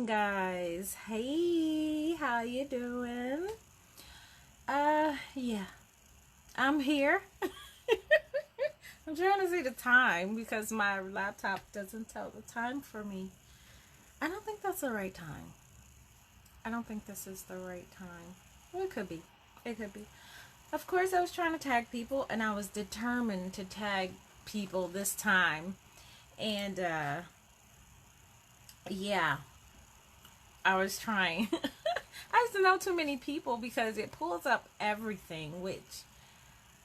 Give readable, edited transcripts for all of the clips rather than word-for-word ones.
Guys, hey, how you doing? Yeah, I'm here. I'm trying to see the time because my laptop doesn't tell the time for me. I don't think that's the right time. I don't think this is the right time. Well, it could be. It could be. Of course, I was trying to tag people, and I was determined to tag people this time. And, yeah, I was trying. I just know too many people because it pulls up everything, which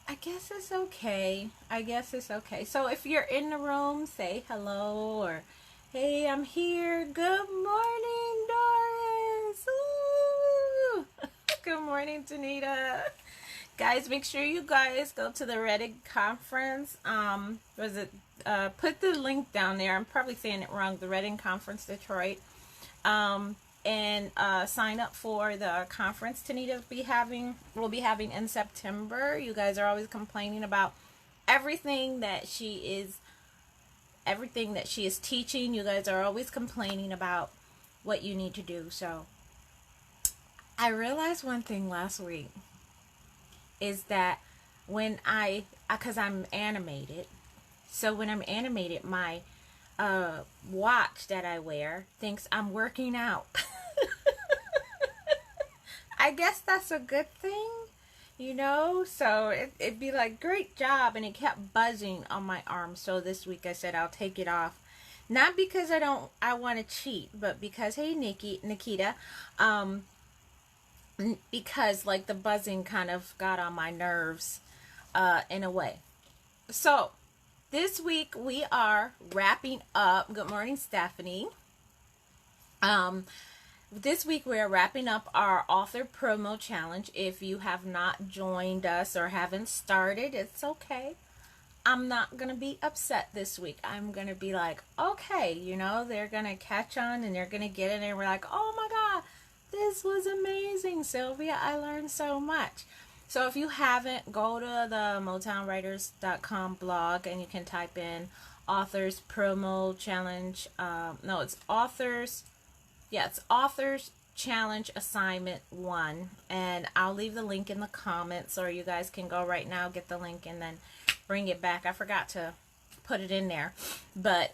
I guess it's okay. I guess it's okay. So if you're in the room, say hello or hey, I'm here. Good morning, Doris. Ooh. Good morning, Tanita. Guys, make sure you guys go to the Reddit conference. Put the link down there. I'm probably saying it wrong. The Reddit Conference Detroit. And sign up for the conference Tanita will be having in September. You guys are always complaining about everything that she is teaching. You guys are always complaining about what you need to do. So I realized one thing last week is that because I'm animated, so when I'm animated, my watch that I wear thinks I'm working out. I guess that's a good thing, so it'd be like, great job, and it kept buzzing on my arm. So this week I said I'll take it off, not because I want to cheat, but because, hey, Nikita, because like the buzzing kind of got on my nerves in a way. So this week we are wrapping up. Good morning, Stephanie. This week we are wrapping up our author promo challenge. If you have not joined us or haven't started, it's okay. I'm not going to be upset this week. I'm going to be like, okay, they're going to catch on and they're going to get it. And we're like, oh my God, this was amazing, Sylvia. I learned so much. So if you haven't, go to the MwNWriters.com blog and you can type in authors promo challenge. It's authors challenge assignment 1. And I'll leave the link in the comments, or you guys can go right now, get the link, and then bring it back. I forgot to put it in there, but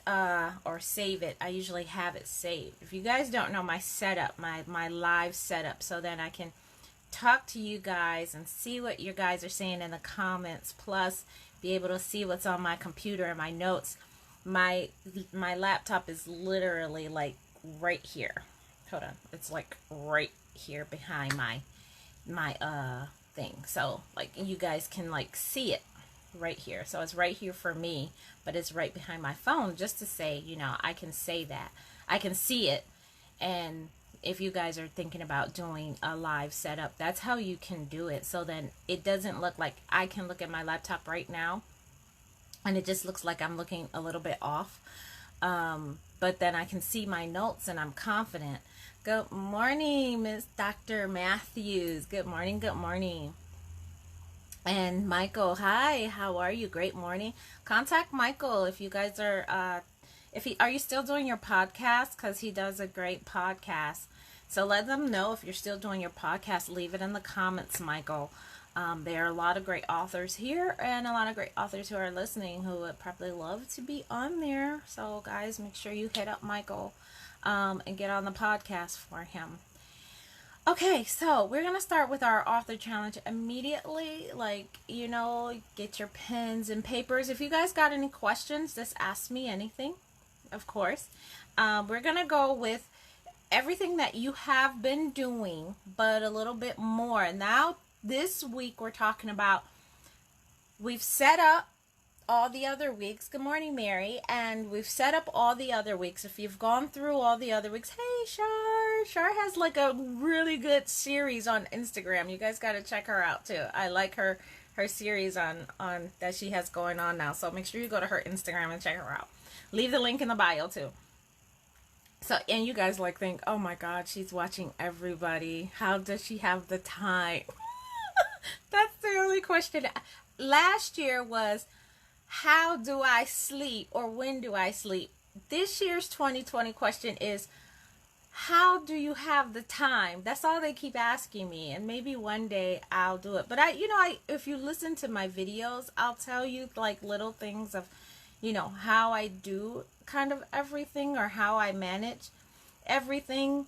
or save it. I usually have it saved. If you guys don't know my setup, my live setup, so then I can talk to you guys and see what you guys are saying in the comments, plus be able to see what's on my computer and my notes. My laptop is literally like right here. Hold on. It's like right here behind my thing. So like you guys can like see it right here. So it's right here for me, but it's right behind my phone, just to say, I can say that. I can see it. And if you guys are thinking about doing a live setup, that's how you can do it. So then it doesn't look like I can look at my laptop right now and it just looks like I'm looking a little bit off. But then I can see my notes and I'm confident. Good morning, Miss Dr. Matthews. Good morning. Good morning. And Michael, hi, how are you? Great morning. Contact Michael if you guys are, are you still doing your podcast? Because he does a great podcast. So let them know if you're still doing your podcast. Leave it in the comments, Michael. There are a lot of great authors here and a lot of great authors who are listening who would probably love to be on there. So guys, make sure you hit up Michael and get on the podcast for him. Okay, so we're going to start with our author challenge immediately. Get your pens and papers. If you guys got any questions, just ask me anything, of course. We're going to go with everything that you have been doing, but a little bit more. Now, this week we're talking about, we've set up all the other weeks. Good morning, Mary. And we've set up all the other weeks. If you've gone through all the other weeks, hey, Shar has like a really good series on Instagram. You guys got to check her out too. I like her series on that she has going on now. So make sure you go to her Instagram and check her out. Leave the link in the bio too. So, and you guys think, oh my God, she's watching everybody. How does she have the time? That's the only question. Last year was, how do I sleep, or when do I sleep? This year's 2020 question is, how how do you have the time? That's all they keep asking me, and maybe one day I'll do it. But if you listen to my videos, I'll tell you like little things of, how I do kind of everything, or how I manage everything.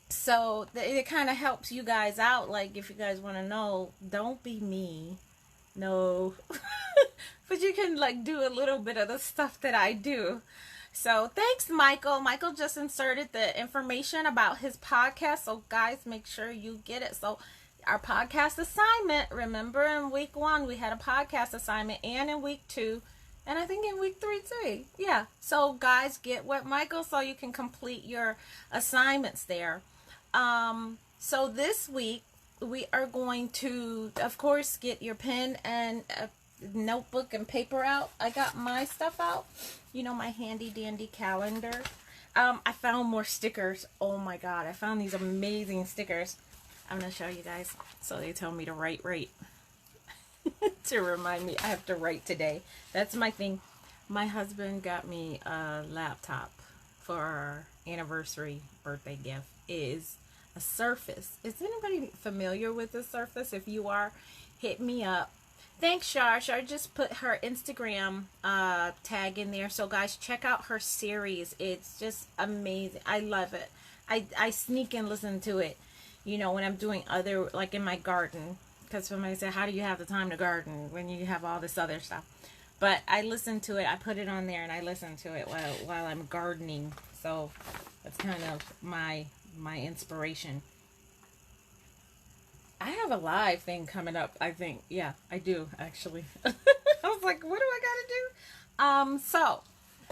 So it kind of helps you guys out. Like, if you guys want to know, don't be me. No. But you can like do a little bit of the stuff that I do. So thanks, Michael. Michael just inserted the information about his podcast. So guys, make sure you get it. So our podcast assignment, remember in week 1, we had a podcast assignment, and in week 2, and I think in week 3 too. Yeah. So guys, get with Michael so you can complete your assignments there. So this week we are going to, of course, get your pen and notebook and paper out. I got my stuff out, my handy dandy calendar. I found more stickers. Oh my god, I found these amazing stickers. I'm gonna show you guys. So they tell me to write to remind me I have to write today. That's my thing. My husband got me a laptop for our anniversary birthday gift. It is a Surface. Is anybody familiar with the Surface? If you are, hit me up. Thanks, Shar. Shar just put her Instagram tag in there. So, guys, check out her series. It's just amazing. I love it. I sneak and listen to it, when I'm doing other, like in my garden. Because somebody said, how do you have the time to garden when you have all this other stuff? But I listen to it. I put it on there and I listen to it while I'm gardening. So, that's kind of my inspiration. I have a live thing coming up, I think. Yeah, I do, actually. I was like, what do I gotta do?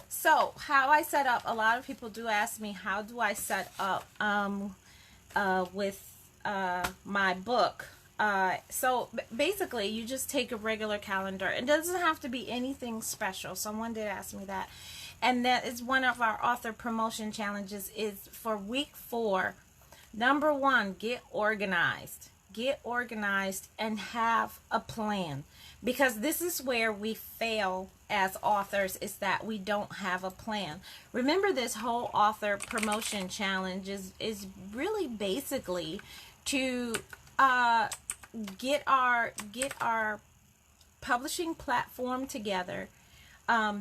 So how I set up, a lot of people do ask me, how do I set up with my book? So basically, you just take a regular calendar. It doesn't have to be anything special. Someone did ask me that. And that is one of our author promotion challenges is for week 4. Number 1, get organized. Get organized and have a plan, because this is where we fail as authors, is that we don't have a plan. Remember, this whole author promotion challenge is really basically to get our publishing platform together,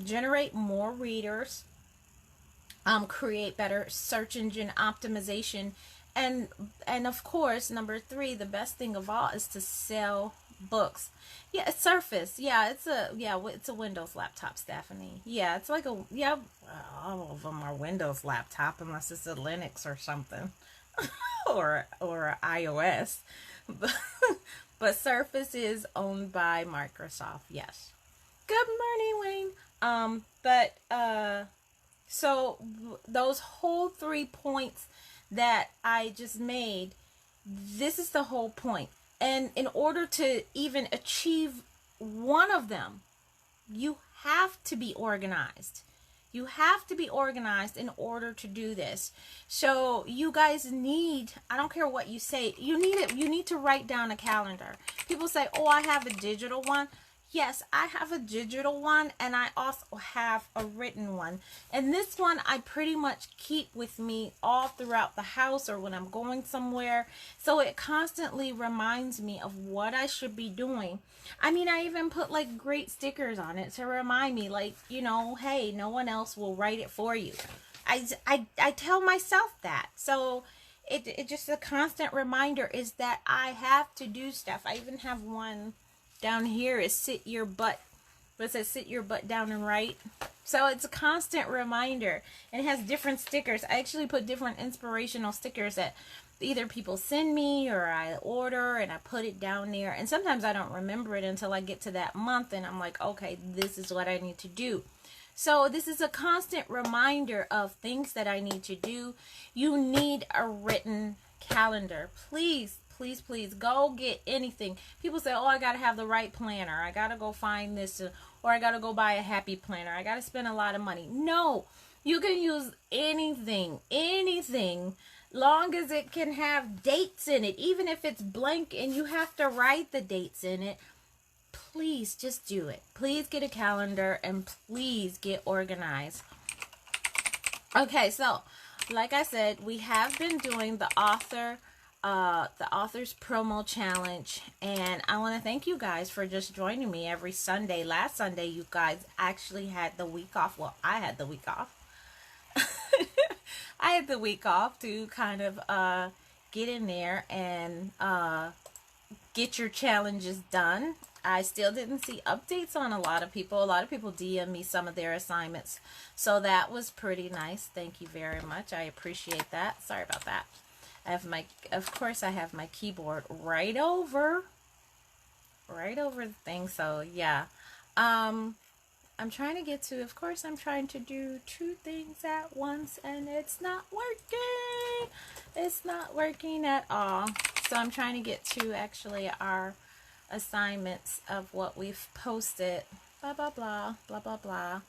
generate more readers, create better search engine optimization. And of course, number 3, the best thing of all is to sell books. Yeah, it's Surface. Yeah, it's a Windows laptop, Stephanie. Yeah, it's like all of them are Windows laptop unless it's a Linux or something, or iOS. But Surface is owned by Microsoft. Yes. Good morning, Wayne. So those whole 3 points that I just made, this is the whole point. And in order to even achieve one of them, you have to be organized. You have to be organized in order to do this. So you guys need, I don't care what you say, you need to write down a calendar. People say, oh, I have a digital one. Yes, I have a digital one, and I also have a written one. And this one I pretty much keep with me all throughout the house or when I'm going somewhere. So it constantly reminds me of what I should be doing. I mean, I even put like great stickers on it to remind me, like, hey, no one else will write it for you. I tell myself that. So it just a constant reminder is that I have to do stuff. I even have one down here is sit your butt. What says sit your butt down and write. So it's a constant reminder. And it has different stickers. I actually put different inspirational stickers that either people send me or I order, and I put it down there. And sometimes I don't remember it until I get to that month and I'm like, okay, this is what I need to do. So this is a constant reminder of things that I need to do. You need a written calendar. Please, please, please go get anything. People say, oh, I got to have the right planner. I got to go find this, or I got to go buy a happy planner. I got to spend a lot of money. No, you can use anything, long as it can have dates in it. Even if it's blank and you have to write the dates in it, please just do it. Please get a calendar and please get organized. Okay, so like I said, we have been doing the author's promo challenge, and I want to thank you guys for just joining me every Sunday. Last Sunday, you guys actually had the week off. Well, I had the week off. I had the week off to kind of get in there and get your challenges done. I still didn't see updates on a lot of people. A lot of people DM me some of their assignments. So that was pretty nice. Thank you very much. I appreciate that. Sorry about that. Of course I have my keyboard right over the thing. So yeah. I'm trying to get to, of course I'm trying to do 2 things at once, and it's not working. It's not working at all. So I'm trying to get to actually our assignments of what we've posted. Blah, blah, blah, blah, blah, blah,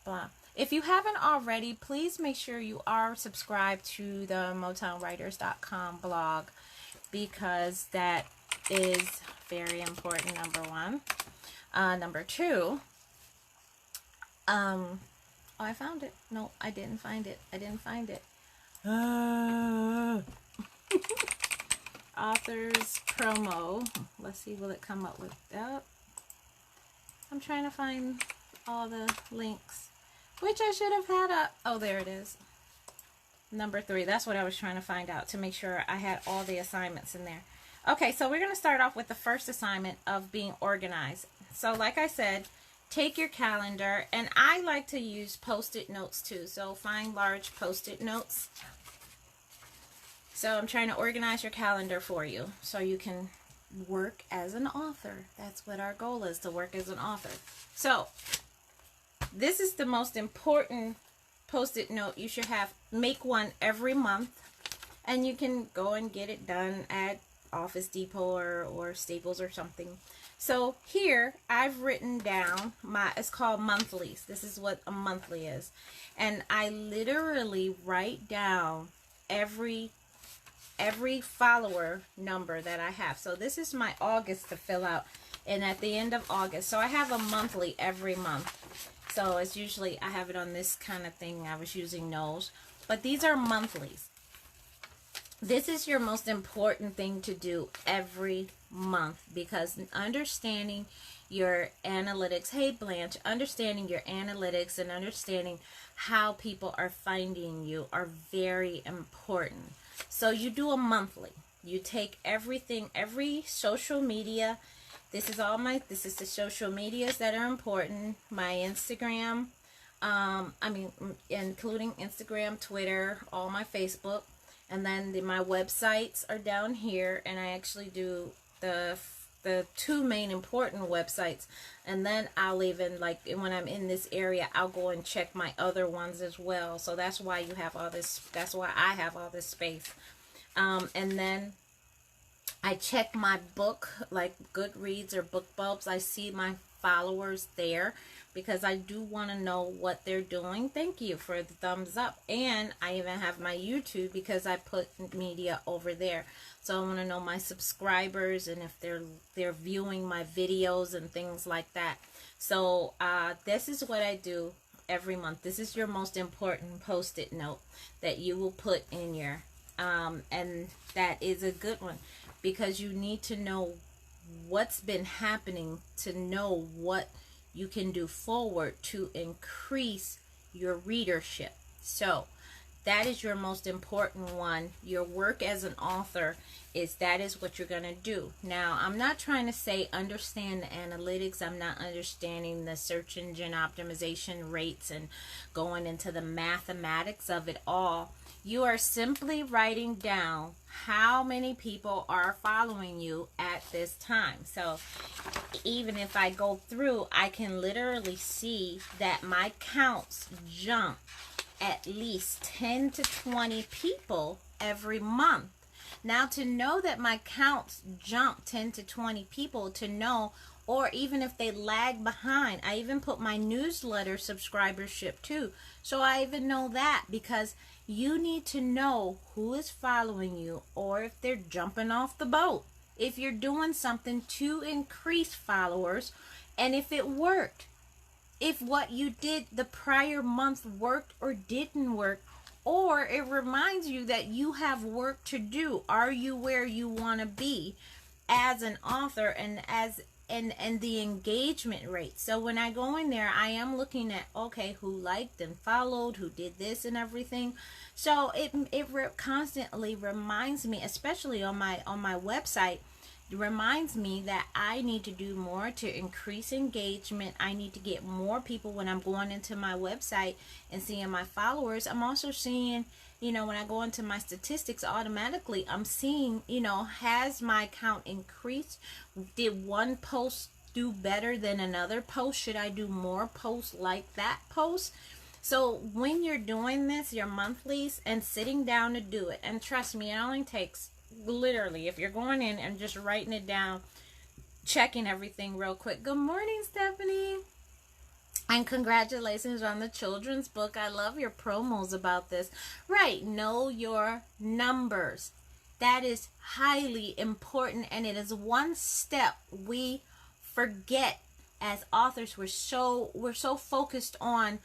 blah. If you haven't already, please make sure you are subscribed to the MwNWriters.com blog, because that is very important, number 1. Number 2, oh, I found it. No, I didn't find it. I didn't find it. Author's promo. Let's see, will it come up with that? I'm trying to find all the links, which I should have had up. Oh, there it is. Number 3. That's what I was trying to find out, to make sure I had all the assignments in there. Okay, so we're going to start off with the first assignment of being organized. So like I said, take your calendar, and I like to use post-it notes too. So find large post-it notes. So I'm trying to organize your calendar for you so you can work as an author. That's what our goal is, to work as an author. So this is the most important post-it note you should have. Make one every month, and you can go and get it done at Office Depot or Staples or something. So here I've written down it's called Monthlies. This is what a monthly is. And I literally write down every follower number that I have. So this is my August to fill out, and at the end of August. So I have a monthly every month. So it's usually, I have it on this kind of thing. I was using Knowles, but these are monthlies. This is your most important thing to do every month, because understanding your analytics, hey Blanche, understanding your analytics and understanding how people are finding you are very important. So you do a monthly. You take everything, every social media. This is the social medias that are important. My Instagram, including Instagram, Twitter, all my Facebook. And then my websites are down here, and I actually do the 2 main important websites, and then I'll even, like, when I'm in this area, I'll go and check my other ones as well. So that's why you have all this, that's why I have all this space. And then I check my book, like Goodreads or BookBulbs. I see my followers there, because I do want to know what they're doing. Thank you for the thumbs up. And I even have my YouTube, because I put media over there. So I want to know my subscribers and if they're viewing my videos and things like that. So this is what I do every month. This is your most important post-it note that you will put in your and that is a good one, because you need to know what's been happening to know what you can do forward to increase your readership. So that is your most important one. Your work as an author that is what you're going to do. Now, I'm not trying to say understand the analytics. I'm not understanding the search engine optimization rates and going into the mathematics of it all. You are simply writing down how many people are following you at this time. So even if I go through, I can literally see that my counts jump at least 10 to 20 people every month. Now, to know that my counts jump 10 to 20 people, to know, or even if they lag behind, I even put my newsletter subscribership too. So I even know that, because you need to know who is following you, or if they're jumping off the boat, if you're doing something to increase followers, and if it worked, if what you did the prior month worked or didn't work, or it reminds you that you have work to do. Are you where you want to be as an author, and the engagement rate? So when I go in there, I am looking at, okay, who liked and followed, who did this and everything. So it constantly reminds me, especially on my website, it reminds me that I need to do more to increase engagement. I need to get more people when I'm going into my website and seeing my followers. I'm also seeing, when I go into my statistics, automatically I'm seeing, has my account increased? Did one post do better than another post? Should I do more posts like that post? So when you're doing this, your monthlies, and sitting down to do it, and trust me, it only takes, literally, if you're going in and just writing it down, checking everything real quick. Good morning, Stephanie. And congratulations on the children's book. I love your promos about this. Right, know your numbers. That is highly important, and it is one step we forget as authors. We're so focused on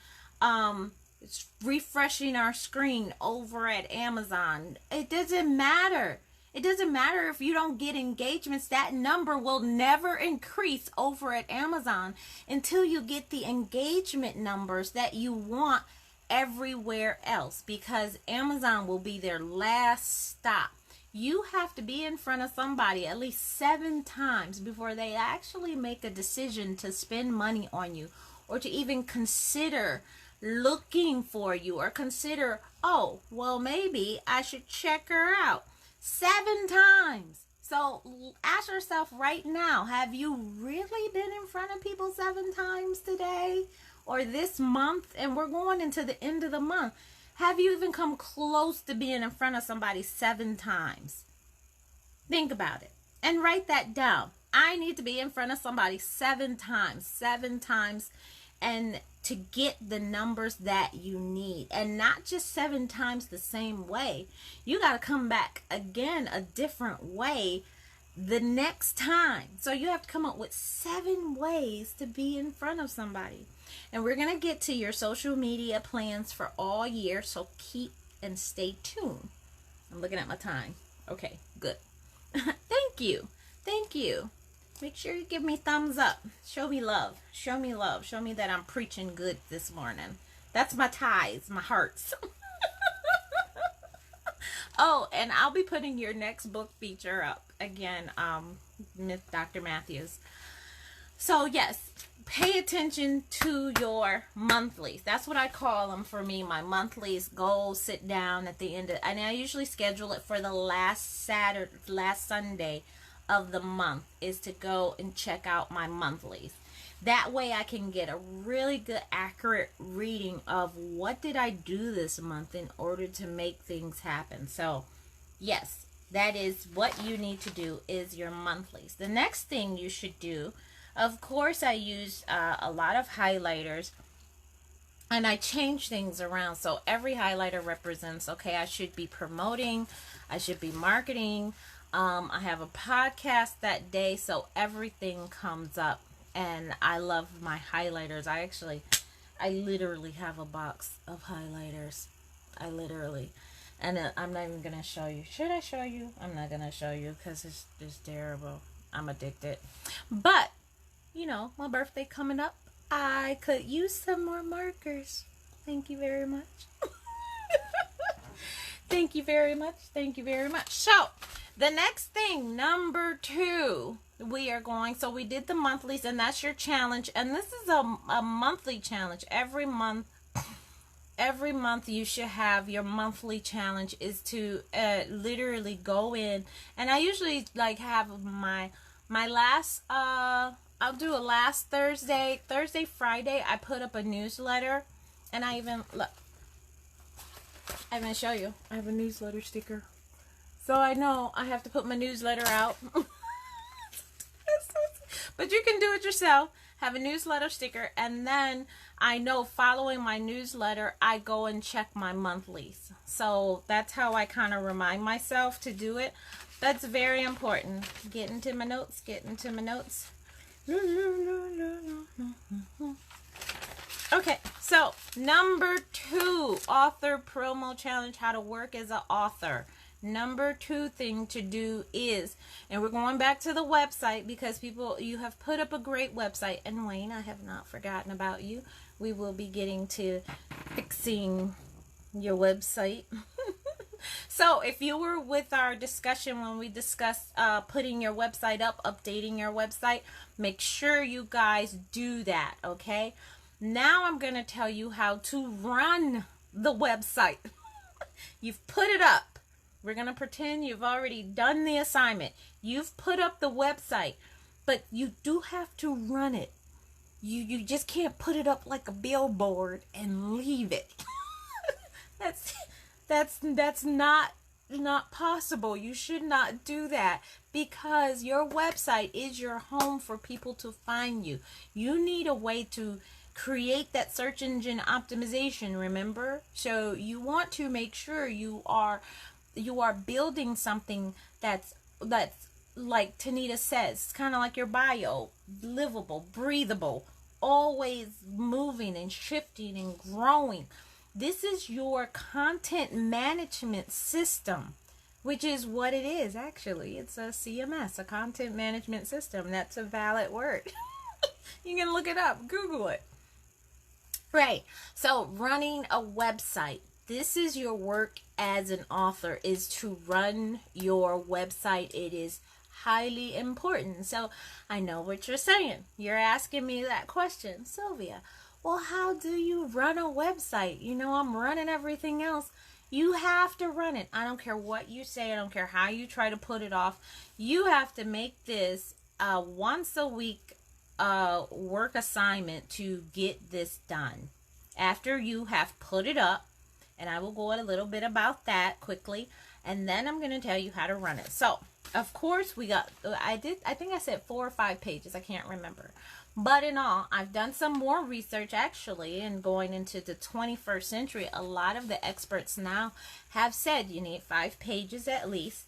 refreshing our screen over at Amazon. It doesn't matter. It doesn't matter if you don't get engagements. That number will never increase over at Amazon until you get the engagement numbers that you want everywhere else, because Amazon will be their last stop. You have to be in front of somebody at least 7 times before they actually make a decision to spend money on you, or to even consider looking for you, or consider, oh, well, maybe I should check her out. 7 times. So ask yourself right now, have you really been in front of people 7 times today or this month? And we're going into the end of the month. Have you even come close to being in front of somebody 7 times? Think about it and write that down. I need to be in front of somebody 7 times. 7 times. And to get the numbers that you need, and not just 7 times the same way. You got to come back again a different way the next time. So you have to come up with 7 ways to be in front of somebody. And we're going to get to your social media plans for all year, so keep and stay tuned. I'm looking at my time. Okay, good. Thank you. Thank you. Make sure you give me thumbs up. Show me love. Show me love. Show me that I'm preaching good this morning. That's my ties, my hearts. Oh, and I'll be putting your next book feature up again, Dr. Matthews. So yes, pay attention to your monthlies. That's what I call them for me. My monthlies. Go sit down at the end of, and I usually schedule it for the last Sunday of the month, is to go and check out my monthlies. That way I can get a really good, accurate reading of what did I do this month in order to make things happen. So yes, that is what you need to do, is your monthlies. The next thing you should do, of course, I use a lot of highlighters, and I change things around. So every highlighter represents, okay, I should be promoting, I should be marketing, I have a podcast that day, so everything comes up. And I love my highlighters. I literally have a box of highlighters. And I'm not even gonna show you. Should I show you? I'm not gonna show you because it's just terrible. I'm addicted. But my birthday coming up, I could use some more markers. Thank you very much. Thank you very much. Thank you very much. So the next thing, number 2, so we did the monthlies, and that's your challenge. And this is a monthly challenge. Every month you should have your monthly challenge, is to literally go in. And I usually have my last, I'll do a last Thursday, Friday, I put up a newsletter. And I even show you, I have a newsletter sticker. So I know I have to put my newsletter out. But you can do it yourself. Have a newsletter sticker. And then I know following my newsletter, I go and check my monthlies. So that's how I kind of remind myself to do it. That's very important. Get into my notes. Okay, so number 2, author promo challenge, how to work as an author. Number 2 thing to do is, and we're going back to the website because people, you have put up a great website. And Wayne, I have not forgotten about you. We will be getting to fixing your website. So if you were with our discussion when we discussed putting your website up, updating your website, make sure you guys do that, okay? Now I'm going to tell you how to run the website. You've put it up. We're going to pretend you've already done the assignment. You've put up the website, but you do have to run it. You just can't put it up like a billboard and leave it. That's not possible. You should not do that because your website is your home for people to find you. You need a way to create that search engine optimization, remember? So you want to make sure you are building something that's like Tanita says, kind of like your bio, livable, breathable, always moving and shifting and growing. This is your content management system, which is what it is actually. It's a CMS, a content management system. That's a valid word. You can look it up, Google it. Right. So running a website. This is your work as an author, is to run your website. It is highly important. So I know what you're saying. You're asking me that question, Sylvia. Well, how do you run a website? You know, I'm running everything else. You have to run it. I don't care what you say. I don't care how you try to put it off. You have to make this a once a week work assignment to get this done. After you have put it up, and I will go a little bit about that quickly, and then I'm going to tell you how to run it. So, of course, I think I said 4 or 5 pages. I can't remember. But in all, I've done some more research actually, and going into the 21st century, a lot of the experts now have said you need 5 pages at least.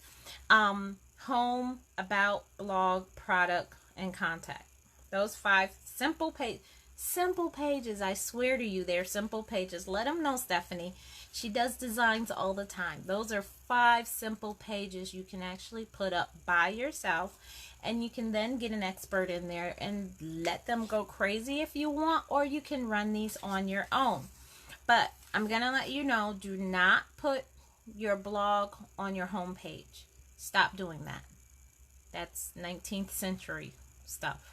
Home, about, blog, product, and contact. Those 5 simple pages, I swear to you, they're simple pages. Let them know, Stephanie. She does designs all the time. Those are 5 simple pages you can actually put up by yourself. And you can then get an expert in there and let them go crazy if you want, or you can run these on your own. But I'm going to let you know, do not put your blog on your home page. Stop doing that. That's 19th century stuff.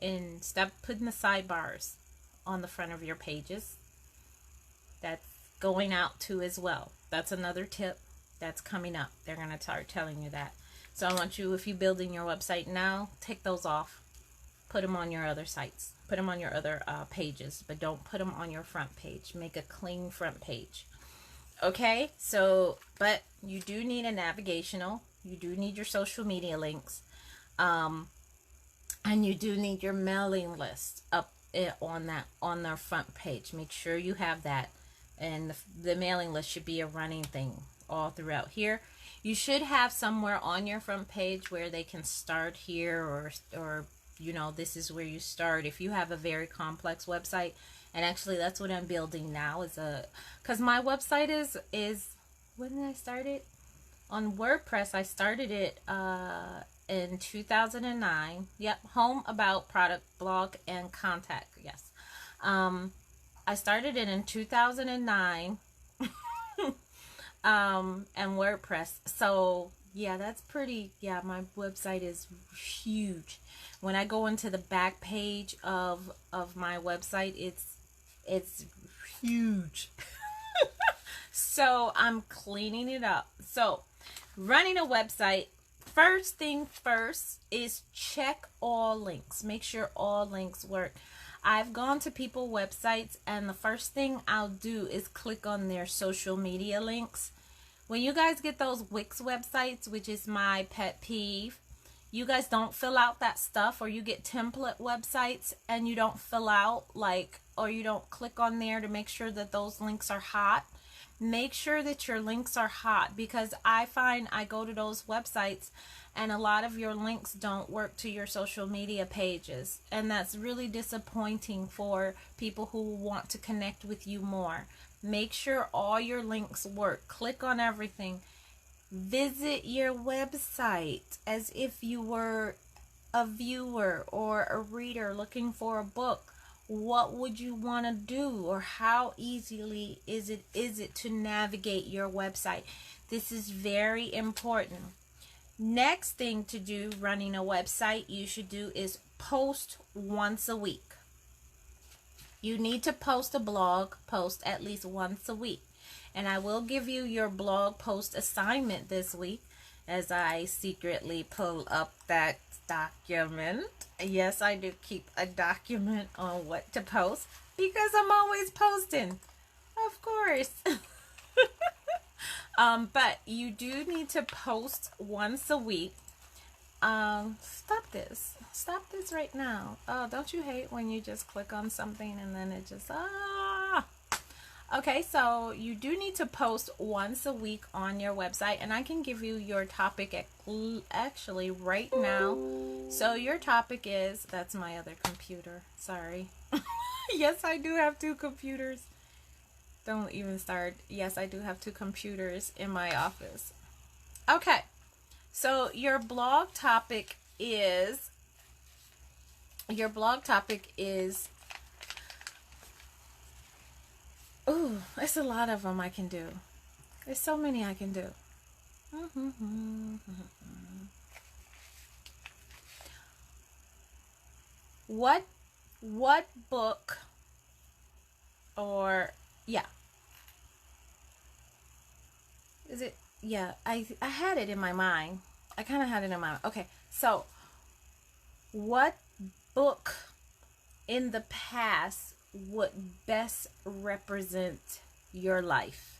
And stop putting the sidebars on the front of your pages. That's going out too as well. That's another tip that's coming up. They're going to start telling you that. So I want you, if you're building your website now, take those off. Put them on your other sites. Put them on your other pages, but don't put them on your front page. Make a clean front page. Okay? So, but you do need a navigational. You do need your social media links. And you do need your mailing list up on their front page. Make sure you have that. And the mailing list should be a running thing all throughout here. You should have somewhere on your front page where they can start here, or you know, this is where you start. If you have a very complex website, and actually that's what I'm building now, because my website is when did I start it? On WordPress, I started it in 2009. Yep, home, about, product, blog, and contact. Yes. I started it in 2009. And WordPress. So yeah, that's pretty, yeah, my website is huge. When I go into the back page of my website, it's huge. So I'm cleaning it up. So running a website, first thing first is check all links. Make sure all links work. I've gone to people's websites, and the first thing I'll do is click on their social media links. When you guys get those Wix websites, which is my pet peeve, you guys don't fill out that stuff, or you get template websites and you don't fill out, or you don't click on there to make sure that those links are hot. Make sure that your links are hot, because I find I go to those websites and a lot of your links don't work to your social media pages. And that's really disappointing for people who want to connect with you more. Make sure all your links work. Click on everything. Visit your website as if you were a viewer or a reader looking for a book. What would you want to do, or how easily is it to navigate your website? This is very important. Next thing to do running a website you should do is post once a week. You need to post a blog post at least once a week. And I will give you your blog post assignment this week as I secretly pull up that document. Yes, I do keep a document on what to post because I'm always posting, of course. But you do need to post once a week. Stop this right now. Oh, don't you hate when you just click on something and then it just Okay, so you do need to post once a week on your website, and I can give you your topic actually right now. So your topic is, that's my other computer, sorry. Yes, I do have two computers. Don't even start. Yes, I do have two computers in my office. Okay, so your blog topic is, ooh, there's a lot of them I can do. There's so many I can do. What book, or yeah, is it? Yeah, I had it in my mind. I kind of had it in my mind. Okay, so what book in the past would best represent your life?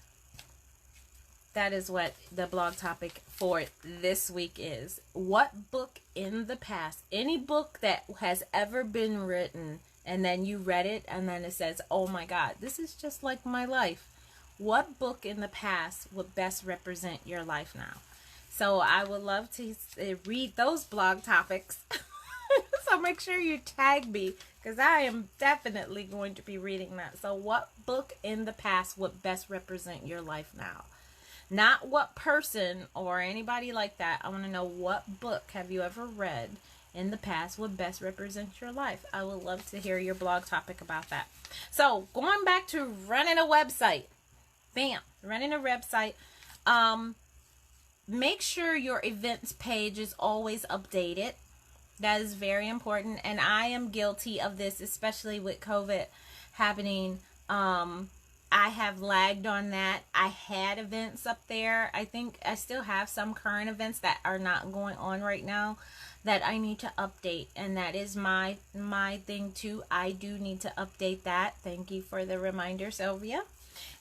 That is what the blog topic for this week is. What book in the past, any book that has ever been written, and then you read it and then it says, oh my God, this is just like my life. What book in the past would best represent your life now? So I would love to read those blog topics. So make sure you tag me, because I am definitely going to be reading that. So what book in the past would best represent your life now? Not what person or anybody like that. I want to know, what book have you ever read in the past would best represent your life? I would love to hear your blog topic about that. So going back to running a website. Bam. Running a website. Make sure your events page is always updated. That is very important, and I am guilty of this, especially with COVID happening. I have lagged on that. I had events up there. I think I still have some current events that are not going on right now that I need to update, and that is my thing too. I do need to update that. Thank you for the reminder, Sylvia.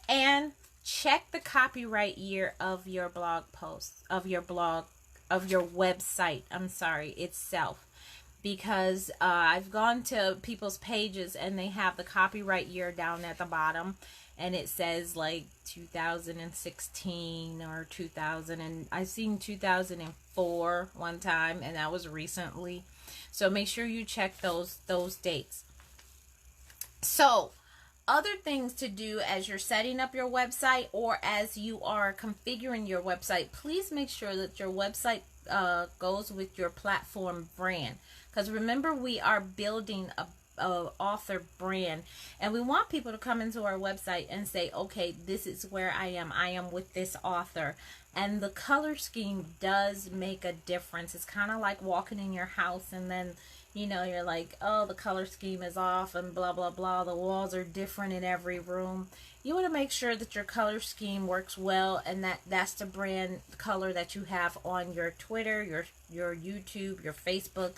And check the copyright year of your blog post, of your website, itself. Because I've gone to people's pages and they have the copyright year down at the bottom, and it says like 2016 or 2000, and I've seen 2004 one time, and that was recently. So make sure you check those dates. So other things to do as you're setting up your website or as you are configuring your website, please make sure that your website goes with your platform brand. Because remember, we are building a author brand, and we want people to come into our website and say, okay, this is where I am with this author. And the color scheme does make a difference. It's kind of like walking in your house and then, you know, you're like, oh, the color scheme is off and blah blah blah, the walls are different in every room. You want to make sure that your color scheme works well, and that's the brand color that you have on your Twitter, your YouTube, your Facebook.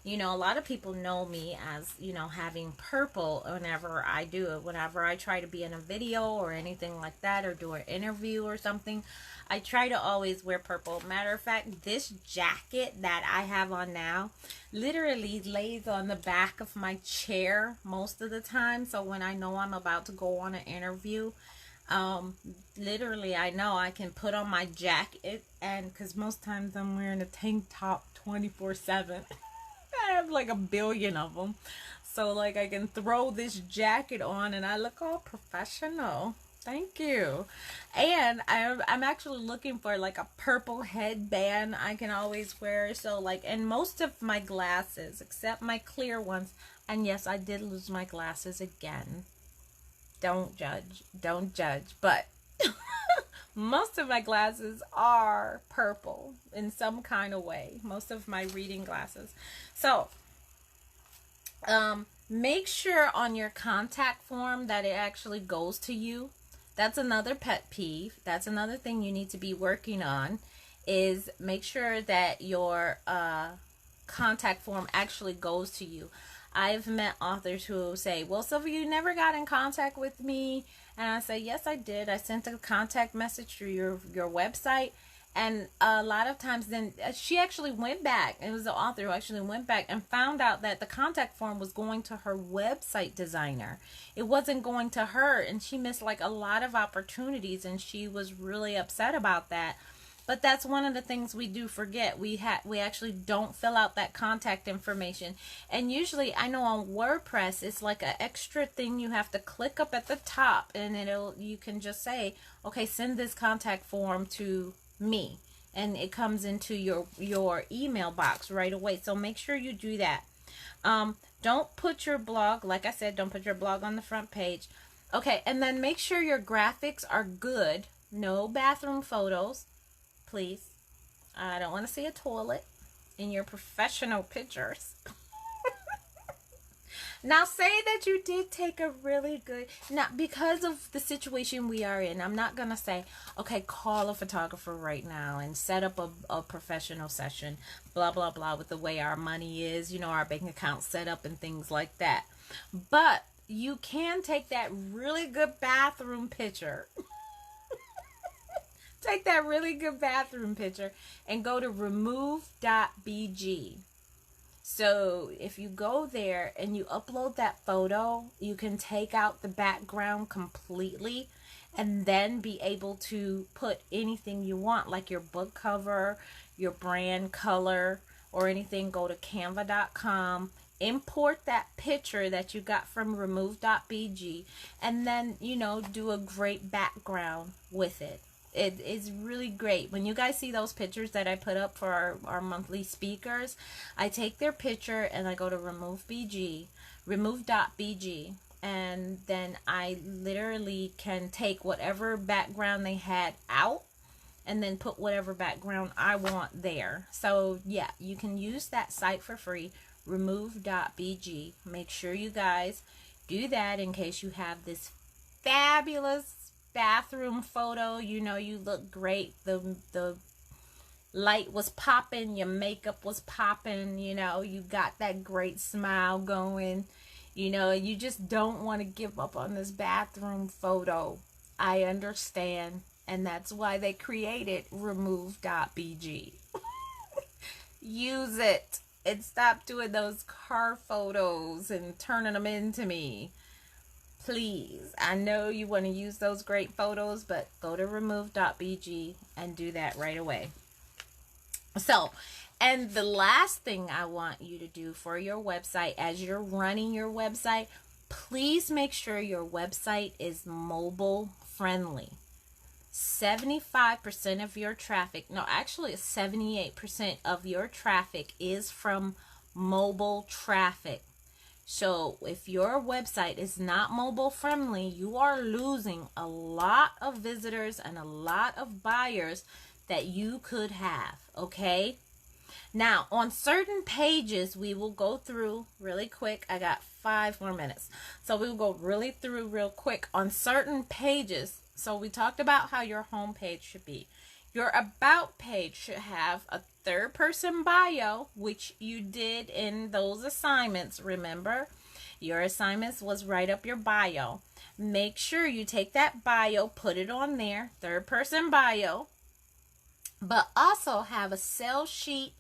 You know, a lot of people know me as, you know, having purple whenever I do it. Whenever I try to be in a video or anything like that, or do an interview or something, I try to always wear purple. Matter of fact, this jacket that I have on now literally lays on the back of my chair most of the time. So when I know I'm about to go on an interview, Um, Literally, I know I can put on my jacket, and because most times I'm wearing a tank top 24/7. I have like a billion of them. So like I can throw this jacket on and I look all professional. Thank you. And I'm actually looking for like a purple headband I can always wear. So like, and most of my glasses, except my clear ones, and yes, I did lose my glasses again. Don't judge. Don't judge. But most of my glasses are purple in some kind of way. Most of my reading glasses. So, make sure on your contact form that it actually goes to you. That's another pet peeve. That's another thing you need to be working on, is make sure that your contact form actually goes to you. I've met authors who say, well, Sylvia, you never got in contact with me. And I say, yes, I did. I sent a contact message through your website. And a lot of times then she actually went back. It was the author who actually went back and found out that the contact form was going to her website designer. It wasn't going to her. And she missed like a lot of opportunities. And she was really upset about that. But that's one of the things we do forget. We actually don't fill out that contact information. And usually, I know on WordPress, it's like an extra thing you have to click up at the top, and you can just say, okay, send this contact form to me, and it comes into your email box right away. So make sure you do that. Don't put your blog, like I said, don't put your blog on the front page. Okay, and then make sure your graphics are good. No bathroom photos. Please. I don't want to see a toilet in your professional pictures. Now, say that you did take a really good... Now, because of the situation we are in, I'm not going to say, okay, call a photographer right now and set up a professional session, blah, blah, blah, with the way our money is, you know, our bank account set up and things like that. But you can take that really good bathroom picture... Take that really good bathroom picture and go to remove.bg. So if you go there and you upload that photo, you can take out the background completely and then be able to put anything you want, like your book cover, your brand color, or anything. Go to canva.com, import that picture that you got from remove.bg, and then, you know, do a great background with it. It is really great. When you guys see those pictures that I put up for our monthly speakers, I take their picture and I go to remove.bg, and then I literally can take whatever background they had out and then put whatever background I want there. So yeah, you can use that site for free, remove.bg. Make sure you guys do that in case you have this fabulous bathroom photo. You know, you look great. The light was popping, your makeup was popping, you know, you got that great smile going, you know, you just don't want to give up on this bathroom photo. I understand, and that's why they created remove.bg. Use it and stop doing those car photos and turning them into me. Please, I know you want to use those great photos, but go to remove.bg and do that right away. So, and the last thing I want you to do for your website, as you're running your website, please make sure your website is mobile friendly. 75% of your traffic, no, actually 78% of your traffic is from mobile traffic. So if your website is not mobile friendly, you are losing a lot of visitors and a lot of buyers that you could have, okay? Now, on certain pages, we will go through really quick. I got 5 more minutes. So we will go really through real quick on certain pages. So we talked about how your home page should be. Your about page should have a third-person bio, which you did in those assignments, remember? Your assignments was write up your bio. Make sure you take that bio, put it on there, third-person bio, but also have a sales sheet,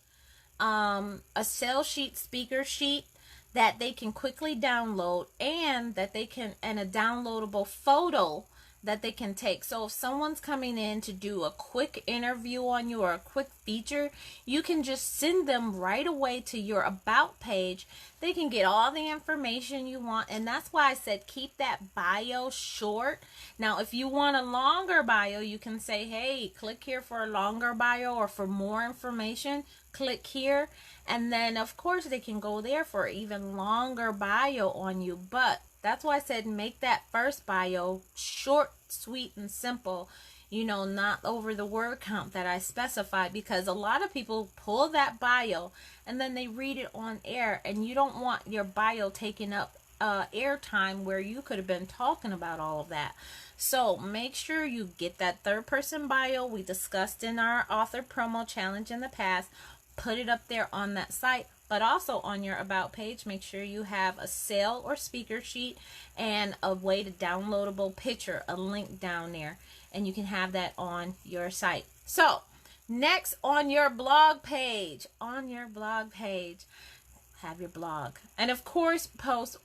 speaker sheet that they can quickly download, and that they can, and a downloadable photo that they can take. So if someone's coming in to do a quick interview on you or a quick feature, you can just send them right away to your about page. They can get all the information you want, and that's why I said keep that bio short. Now if you want a longer bio, you can say, hey, click here for a longer bio, or for more information click here, and then of course they can go there for even longer bio on you. But that's why I said make that first bio short, sweet, and simple, you know, not over the word count that I specified, because a lot of people pull that bio and then they read it on air, and you don't want your bio taking up airtime where you could have been talking about all of that. So make sure you get that third person bio we discussed in our author promo challenge in the past. Put it up there on that site, but also on your about page, make sure you have a sale or speaker sheet and a way to downloadable picture, a link down there, and you can have that on your site. So next, on your blog page, have your blog, and of course post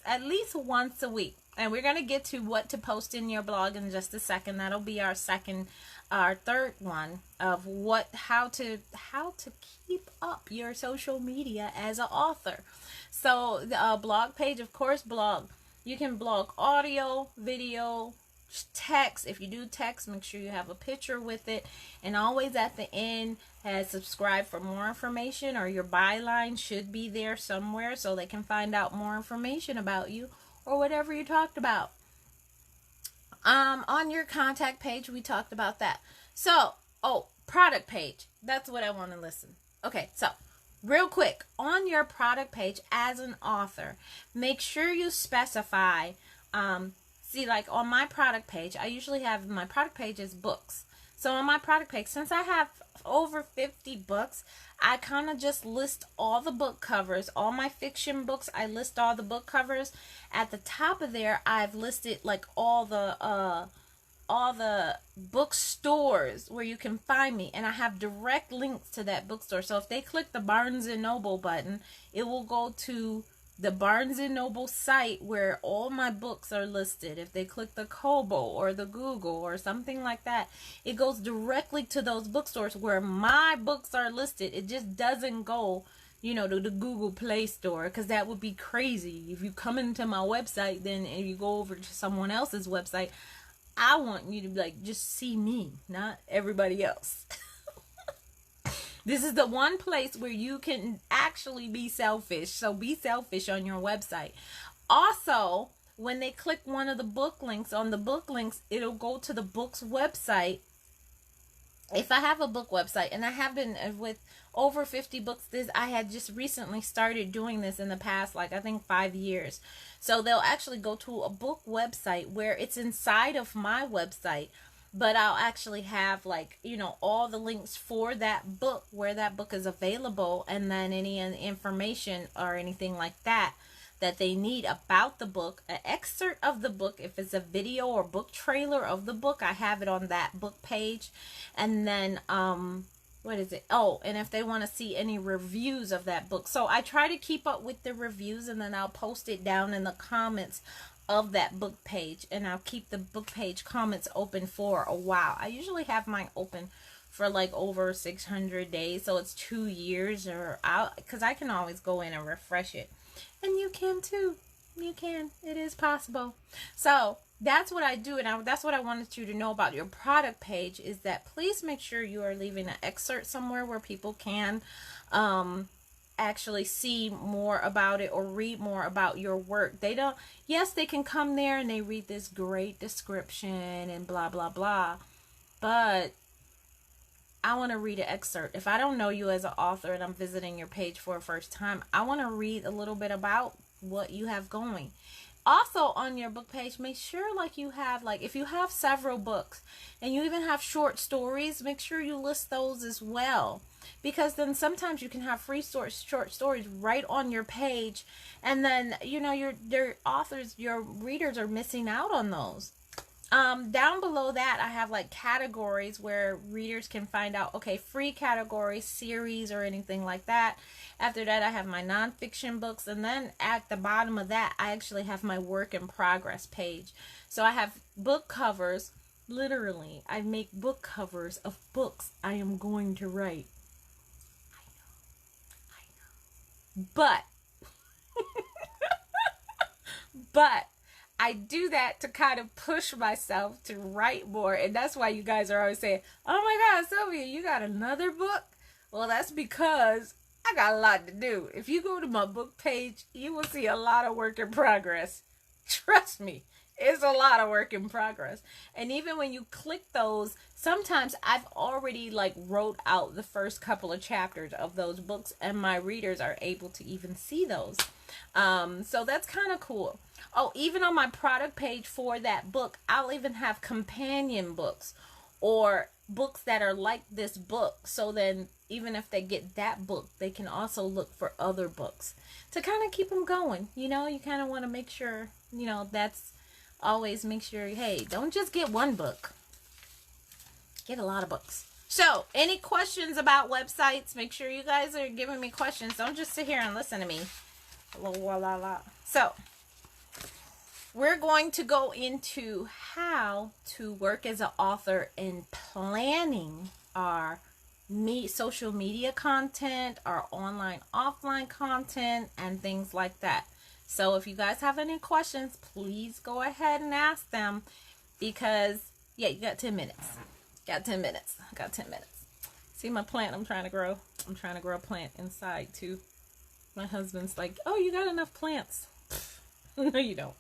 at least once a week. And we're going to get to what to post in your blog in just a second. That'll be our third one of how to keep up your social media as an author. So the blog page, of course, blog. You can blog audio, video, text. If you do text, make sure you have a picture with it, and always at the end subscribe for more information, or your byline should be there somewhere so they can find out more information about you or whatever you talked about. On your contact page, we talked about that. So, product page. That's what I want to listen. Okay, so real quick, on your product page as an author, make sure you specify, see, like on my product page, I usually have my product page is books. So on my product page, since I have over 50 books, I kind of just list all the book covers. All my fiction books, I list all the book covers. At the top of there, I've listed like all the bookstores where you can find me, and I have direct links to that bookstore. So if they click the Barnes & Noble button, it will go to the Barnes & Noble site where all my books are listed. If they click the Kobo or the Google or something like that, it goes directly to those bookstores where my books are listed. It just doesn't go, you know, to the Google Play Store, because that would be crazy. If you come into my website, then if you go over to someone else's website, I want you to like just see me, not everybody else. This is the one place where you can actually be selfish. So be selfish on your website. Also, when they click one of the book links, on the book links, it'll go to the book's website. If I have a book website, and I have been with over 50 books, I had just recently started doing this in the past, like I think 5 years. So they'll actually go to a book website where it's inside of my website, but I'll actually have, like, you know, all the links for that book, where that book is available, and then any information or anything like that they need about the book, an excerpt of the book. If it's a video or book trailer of the book, I have it on that book page. And then what is it? Oh, and if they want to see any reviews of that book. So I try to keep up with the reviews, and then I'll post it down in the comments of that book page, and I'll keep the book page comments open for a while. I usually have mine open for like over 600 days, so it's 2 years, or out, because I can always go in and refresh it, and you can too. You can. It is possible. So that's what I do, and that's what I wanted you to know about your product page, is that please make sure you are leaving an excerpt somewhere where people can actually see more about it or read more about your work. They don't, yes, they can come there and they read this great description and blah blah blah, but I want to read an excerpt. If I don't know you as an author and I'm visiting your page for the first time, I want to read a little bit about what you have going. Also, on your book page, make sure, like, you have, like, if you have several books and you even have short stories, make sure you list those as well, because then sometimes you can have free short stories right on your page, and then, you know, your authors, your readers are missing out on those. Down below that, I have like categories where readers can find out, okay, free category, series, or anything like that. After that, I have my nonfiction books. And then at the bottom of that, I actually have my work in progress page. So I have book covers. Literally, I make book covers of books I am going to write. I know. But I do that to kind of push myself to write more. And that's why you guys are always saying, oh my God, Sylvia, you got another book? Well, that's because I got a lot to do. If you go to my book page, you will see a lot of work in progress. Trust me, it's a lot of work in progress. And even when you click those, sometimes I've already like wrote out the first couple of chapters of those books, and my readers are able to even see those. So that's kind of cool. Oh, even on my product page for that book, I'll even have companion books or books that are like this book. So then even if they get that book, they can also look for other books to kind of keep them going. You know, you kind of want to make sure, you know, that's always make sure, hey, don't just get one book. Get a lot of books. So, any questions about websites? Make sure you guys are giving me questions. Don't just sit here and listen to me. So, we're going to go into how to work as an author in planning our social media content, our online, offline content, and things like that. So if you guys have any questions, please go ahead and ask them, because, yeah, you got 10 minutes. Got 10 minutes. See my plant I'm trying to grow? I'm trying to grow a plant inside, too. My husband's like, oh, you got enough plants. No, you don't.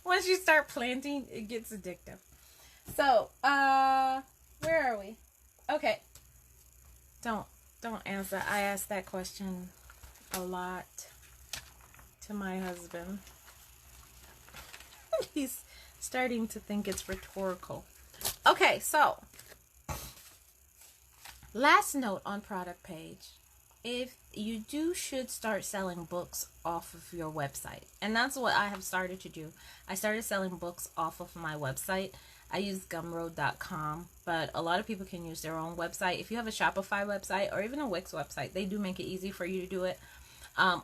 Once you start planting, it gets addictive. So, where are we? Okay. Don't answer. I ask that question a lot to my husband. He's starting to think it's rhetorical. Okay, so last note on product page. If you should start selling books off of your website. And that's what I have started to do. I started selling books off of my website. I use gumroad.com, but a lot of people can use their own website. If you have a Shopify website or even a Wix website, they do make it easy for you to do it. I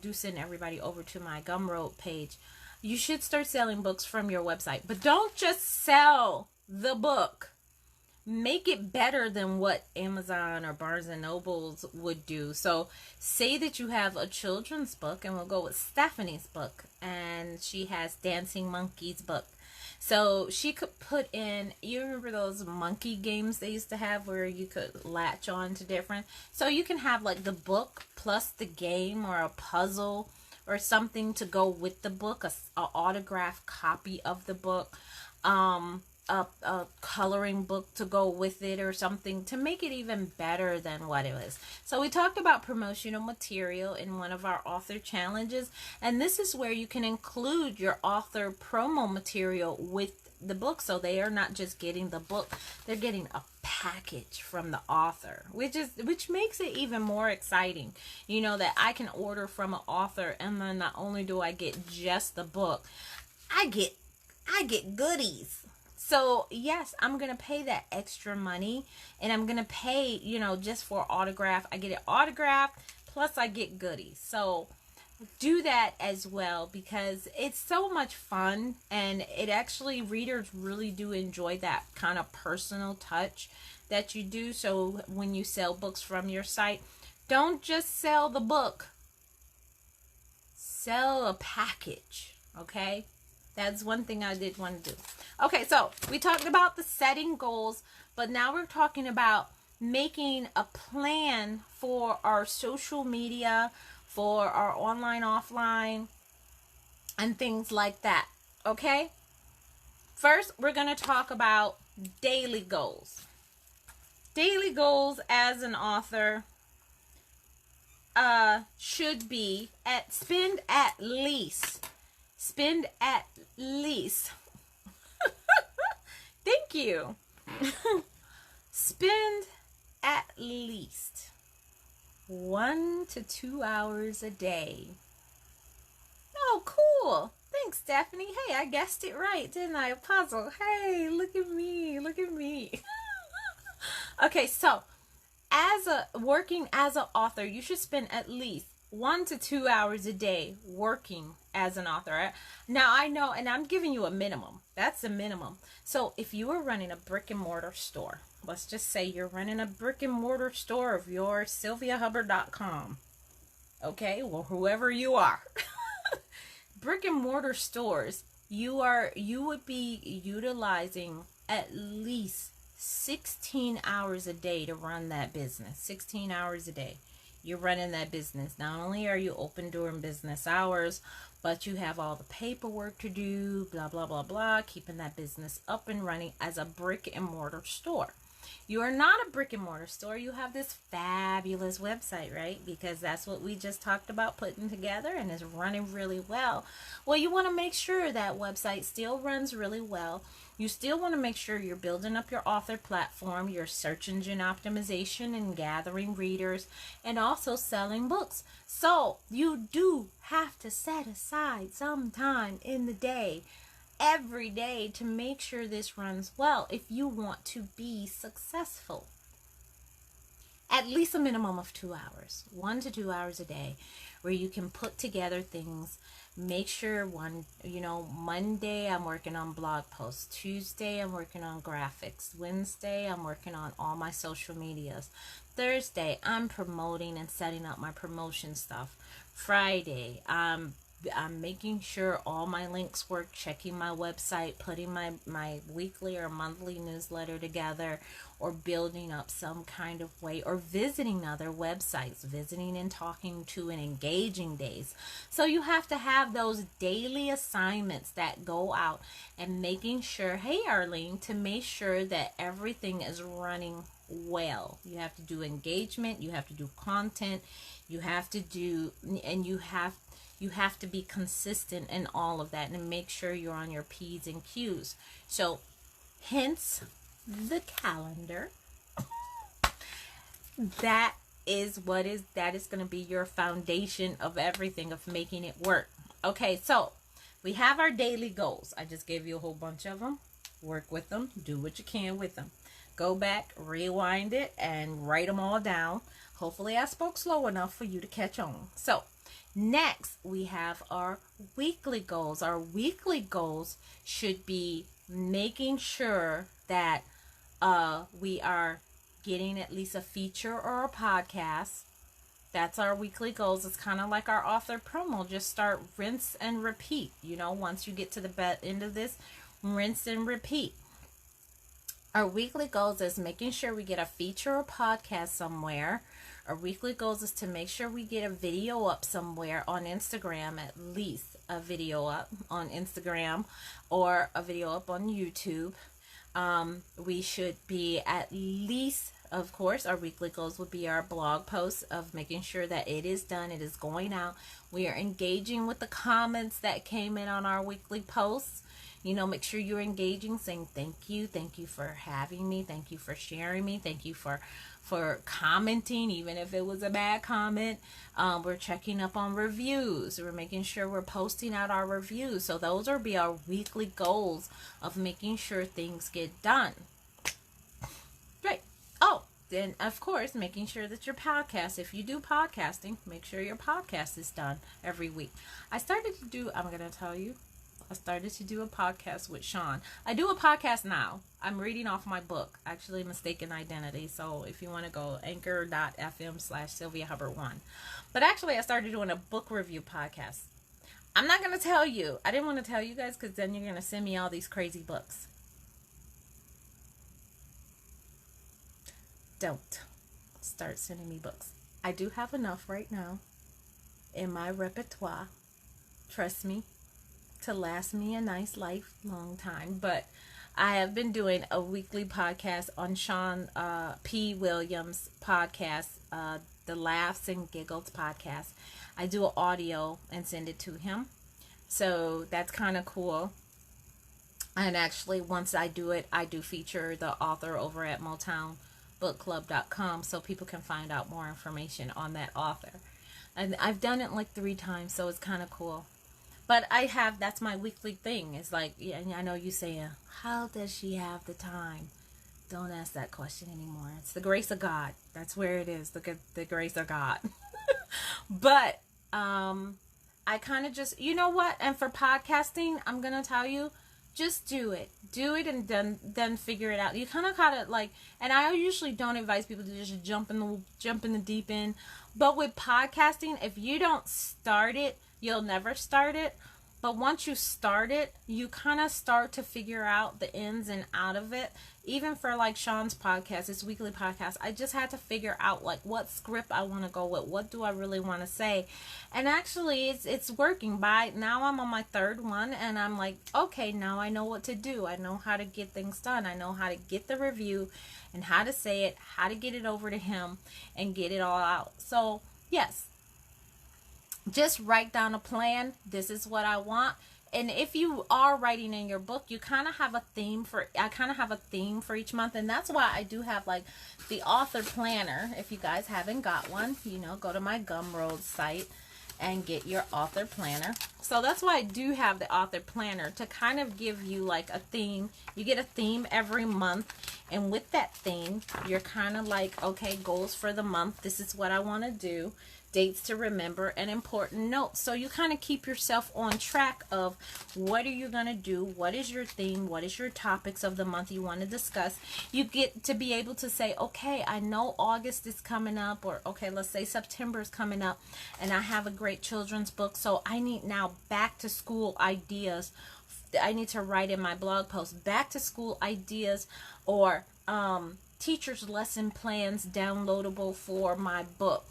do send everybody over to my Gumroad page. You should start selling books from your website, but don't just sell the book. Make it better than what Amazon or Barnes and Nobles would do. So say that you have a children's book, and we'll go with Stephanie's book, and she has Dancing Monkey's book. So she could put in, you remember those monkey games they used to have where you could latch on to different? So you can have like the book plus the game or a puzzle or something to go with the book, a autographed copy of the book, a coloring book to go with it or something to make it even better than what it was. So we talked about promotional material in one of our author challenges, and this is where you can include your author promo material with the book, so they are not just getting the book, they're getting a package from the author, which makes it even more exciting. You know, that I can order from an author, and then not only do I get just the book, I get goodies. So, yes, I'm going to pay that extra money, and I'm going to pay, you know, just for autograph. I get it autographed, plus I get goodies. So, do that as well, because it's so much fun, and it actually, readers really do enjoy that kind of personal touch that you do. So, when you sell books from your site, don't just sell the book. Sell a package, okay? That's one thing I did want to do. Okay, so we talked about the setting goals, but now we're talking about making a plan for our social media, for our online, offline, and things like that. Okay? First, we're going to talk about daily goals. Daily goals as an author should be spend at least thank you. Spend at least 1 to 2 hours a day. Oh, cool. Thanks, Stephanie. Hey, I guessed it right, didn't I? A puzzle. Hey, look at me. Look at me. Okay, so working as an author, you should spend at least 1 to 2 hours a day working as an author. Now I know, and I'm giving you a minimum. That's the minimum. So if you are running a brick and mortar store, let's just say you're running a brick and mortar store of your sylviahubbard.com. Okay, well, whoever you are. Brick and mortar stores, you would be utilizing at least 16 hours a day to run that business. 16 hours a day. You're running that business. Not only are you open during business hours, but you have all the paperwork to do, blah, blah, blah, blah, keeping that business up and running as a brick and mortar store. You are not a brick and mortar store. You have this fabulous website, right? Because that's what we just talked about putting together and is running really well. Well, you want to make sure that website still runs really well. You still want to make sure you're building up your author platform, your search engine optimization and gathering readers, and also selling books. So you do have to set aside some time in the day, every day, to make sure this runs well if you want to be successful. At least a minimum of 2 hours, 1 to 2 hours a day, where you can put together things. Make sure Monday I'm working on blog posts. Tuesday I'm working on graphics. Wednesday I'm working on all my social medias. Thursday I'm promoting and setting up my promotion stuff. Friday I'm making sure all my links work, checking my website, putting my weekly or monthly newsletter together, or building up some kind of way, or visiting other websites, visiting and talking to and engaging days. So you have to have those daily assignments that go out and making sure, hey Arlene, to make sure that everything is running well. You have to do engagement, you have to do content, you have to be consistent in all of that, and make sure you're on your P's and Q's. So hence the calendar. That is going to be your foundation of everything, of making it work. Okay, so we have our daily goals. I just gave you a whole bunch of them. Work with them. Do what you can with them. Go back, rewind it, and write them all down. Hopefully I spoke slow enough for you to catch on. So next, we have our weekly goals. Our weekly goals should be making sure that we are getting at least a feature or a podcast. That's our weekly goals. It's kind of like our author promo. Just start, rinse and repeat. Once you get to the end of this, rinse and repeat. Our weekly goals is making sure we get a feature or podcast somewhere. Our weekly goals is to make sure we get a video up somewhere on Instagram, at least a video up on Instagram or a video up on YouTube. We should be at least, of course, our weekly goals would be our blog posts, of making sure that it is done, it is going out. We are engaging with the comments that came in on our weekly posts. Make sure you're engaging, saying thank you for having me, thank you for sharing me, thank you for commenting, even if it was a bad comment. We're checking up on reviews. We're making sure we're posting out our reviews. So those will be our weekly goals of making sure things get done. Right. Oh, then of course, making sure that your podcast, if you do podcasting, make sure your podcast is done every week. I started to do a podcast with Sean. I do a podcast now. I'm reading off my book, actually, Mistaken Identity. So if you want to go, anchor.fm/SylviaHubbard1. But actually, I started doing a book review podcast. I'm not going to tell you. I didn't want to tell you guys, because then you're going to send me all these crazy books. Don't start sending me books. I do have enough right now in my repertoire. Trust me. To last me a nice lifelong time. But I have been doing a weekly podcast on Sean P. Williams' podcast, the Laughs and Giggles podcast. I do an audio and send it to him. So that's kind of cool. And actually, once I do it, I do feature the author over at MotownBookClub.com, so people can find out more information on that author. And I've done it like 3 times, so it's kind of cool. But that's my weekly thing. It's like, yeah, I know you saying, how does she have the time? Don't ask that question anymore. It's the grace of God. That's where it is. The grace of God. But I kind of just, you know what? And for podcasting, I'm going to tell you, just do it. Do it and then figure it out. You kind of gotta like, and I usually don't advise people to just jump in the deep end. But with podcasting, if you don't start it, you'll never start it. But once you start it, you kind of start to figure out the ins and out of it. Even for like Sean's podcast, his weekly podcast, I just had to figure out like what script I want to go with. What do I really want to say? And actually, it's working. By now, I'm on my third one, and I'm like, okay, now I know what to do. I know how to get things done. I know how to get the review and how to say it, how to get it over to him and get it all out. So, yes. Just write down a plan. This is what I want. And if you are writing in your book, you kind of have a theme I kind of have a theme for each month. And that's why I do have like the author planner. If you guys haven't got one, go to my Gumroad site and get your author planner. So that's why I do have the author planner, to kind of give you like a theme. You get a theme every month. And with that theme, you're kind of like, okay, goals for the month. This is what I want to do. Dates to remember, and important notes. So you kind of keep yourself on track of what are you going to do, what is your theme, what is your topics of the month you want to discuss. You get to be able to say, okay, I know August is coming up, or okay, let's say September is coming up, and I have a great children's book, so I need now back to school ideas. I need to write in my blog post back to school ideas, or teachers lesson plans downloadable for my book.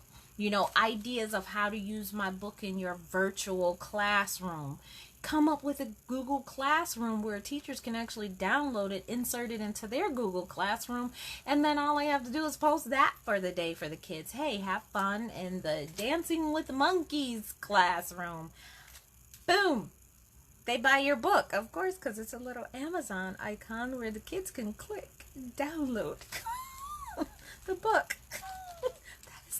Ideas of how to use my book in your virtual classroom. Come up with a Google Classroom where teachers can actually download it, insert it into their Google Classroom, and then all I have to do is post that for the day for the kids. Hey, have fun in the Dancing with Monkeys classroom. Boom. They buy your book, of course, because it's a little Amazon icon where the kids can click and download the book.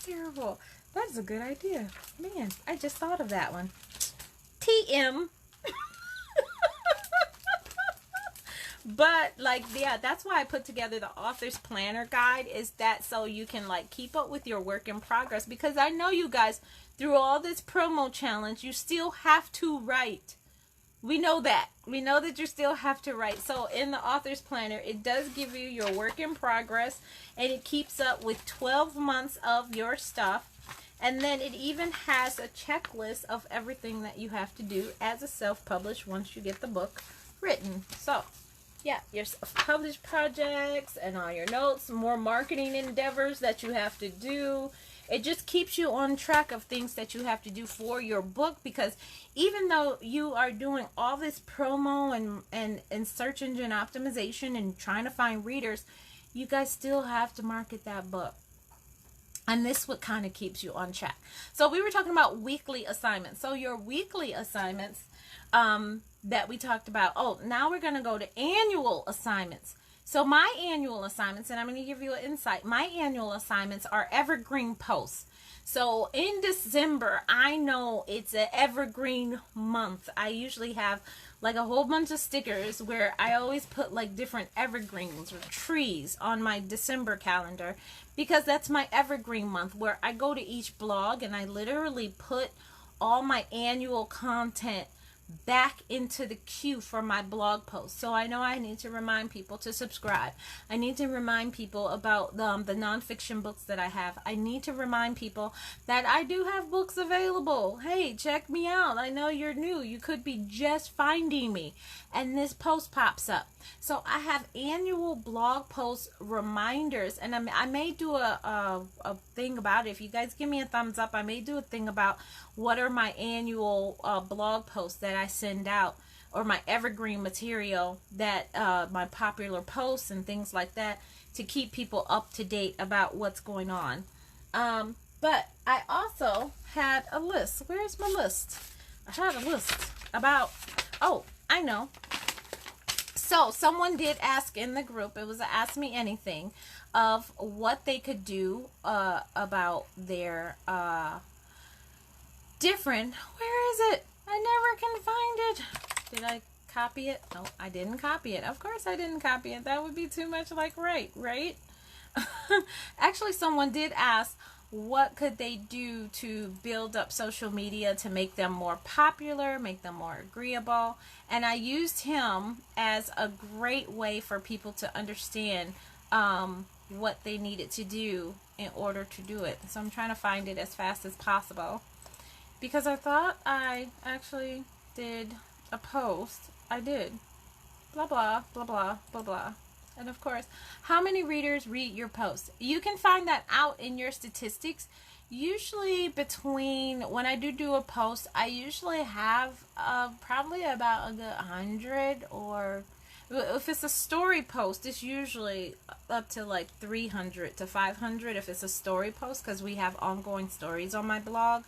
Terrible. That's a good idea. Man, I just thought of that one. TM. But like, yeah, that's why I put together the author's planner guide, is that so you can like keep up with your work in progress, because I know you guys, through all this promo challenge, you still have to write. We know that. We know that you still have to write. So in the author's planner, it does give you your work in progress, and it keeps up with 12 months of your stuff. And then it even has a checklist of everything that you have to do as a self-published once you get the book written. So, yeah, your self-published projects and all your notes, more marketing endeavors that you have to do. It just keeps you on track of things that you have to do for your book, because even though you are doing all this promo and search engine optimization and trying to find readers, you guys still have to market that book. And this what kind of keeps you on track. So we were talking about weekly assignments. So your weekly assignments that we talked about. Oh, now we're going to go to annual assignments. So my annual assignments, and I'm going to give you an insight, my annual assignments are evergreen posts. So in December, I know it's an evergreen month. I usually have like a whole bunch of stickers where I always put like different evergreens or trees on my December calendar, because that's my evergreen month, where I go to each blog and I literally put all my annual content back into the queue for my blog post. So I know I need to remind people to subscribe. I need to remind people about the nonfiction books that I have. I need to remind people that I do have books available. Hey, check me out. I know you're new. You could be just finding me, and this post pops up. So I have annual blog post reminders, and I may do a thing about it. If you guys give me a thumbs up, I may do a thing about what are my annual blog posts that I send out, or my evergreen material that my popular posts and things like that, to keep people up to date about what's going on. But I also had a list. Where's my list? I had a list about, oh, I know. So someone did ask in the group, it was a Ask Me Anything, of what they could do about their different, where is it? I never can find it. Did I copy it? No, I didn't copy it. Of course I didn't copy it. That would be too much like right? Actually, someone did ask what could they do to build up social media to make them more popular, make them more agreeable. And I used him as a great way for people to understand what they needed to do in order to do it. So I'm trying to find it as fast as possible, because I thought I actually did a post. I did. Blah, blah, blah, blah, blah, blah. And of course, how many readers read your posts? You can find that out in your statistics. Usually between, when I do a post, I usually have probably about a good 100, or if it's a story post, it's usually up to like 300 to 500 if it's a story post, because we have ongoing stories on my blog.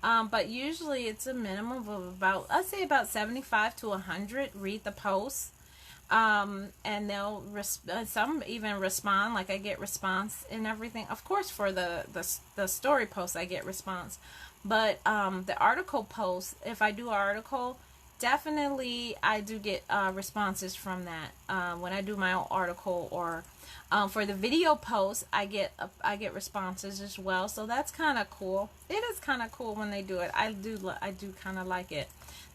But usually it's a minimum of about, I'd say about 75 to 100 read the posts. And they'll some even respond, like I get response and everything. Of course, for the story post I get response, but the article post, if I do an article, definitely I do get responses from that. When I do my own article, or for the video post, I get responses as well. So that's kind of cool. It is kind of cool when they do it. I do kind of like it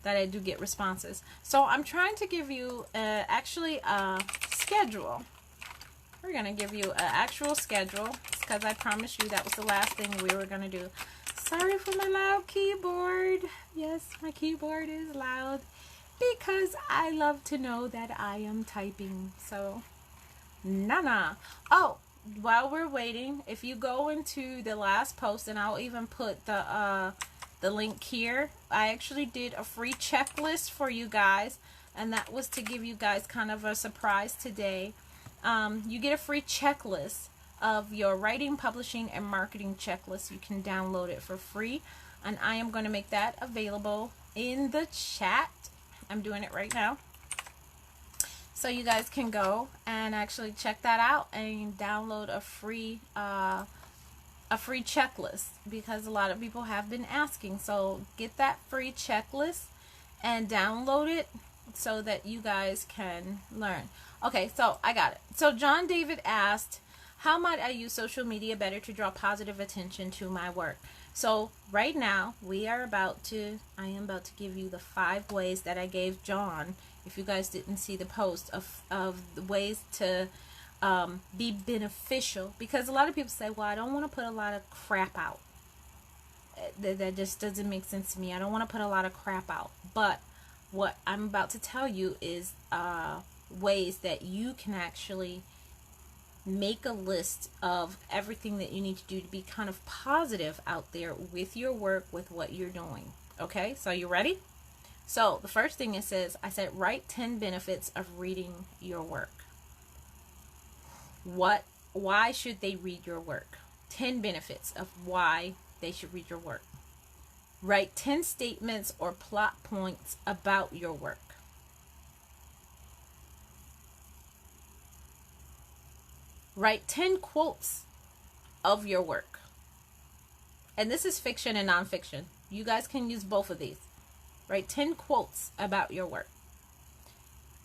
that I do get responses. So I'm trying to give you actually a schedule. We're going to give you an actual schedule, because I promised you that was the last thing we were going to do. Sorry for my loud keyboard. Yes, my keyboard is loud because I love to know that I am typing. So, nah. Oh, while we're waiting, if you go into the last post, and I'll even put the link here, I actually did a free checklist for you guys, and that was to give you guys kind of a surprise today. You get a free checklist of your writing, publishing, and marketing checklist. You can download it for free, and I am going to make that available in the chat. I'm doing it right now, so you guys can go and actually check that out and download a free checklist, because a lot of people have been asking. So get that free checklist and download it so that you guys can learn. Okay, so I got it. So John David asked, how might I use social media better to draw positive attention to my work? So right now I am about to give you the 5 ways that I gave John. If you guys didn't see the post of the ways to be beneficial, because a lot of people say, well, I don't want to put a lot of crap out. That just doesn't make sense to me. I don't want to put a lot of crap out. But what I'm about to tell you is ways that you can actually make a list of everything that you need to do to be kind of positive out there with your work, with what you're doing. Okay, so you ready? So the first thing it says, I said, write 10 benefits of reading your work. Why should they read your work? 10 benefits of why they should read your work. Write 10 statements or plot points about your work. Write 10 quotes of your work. And this is fiction and nonfiction. You guys can use both of these. Write 10 quotes about your work.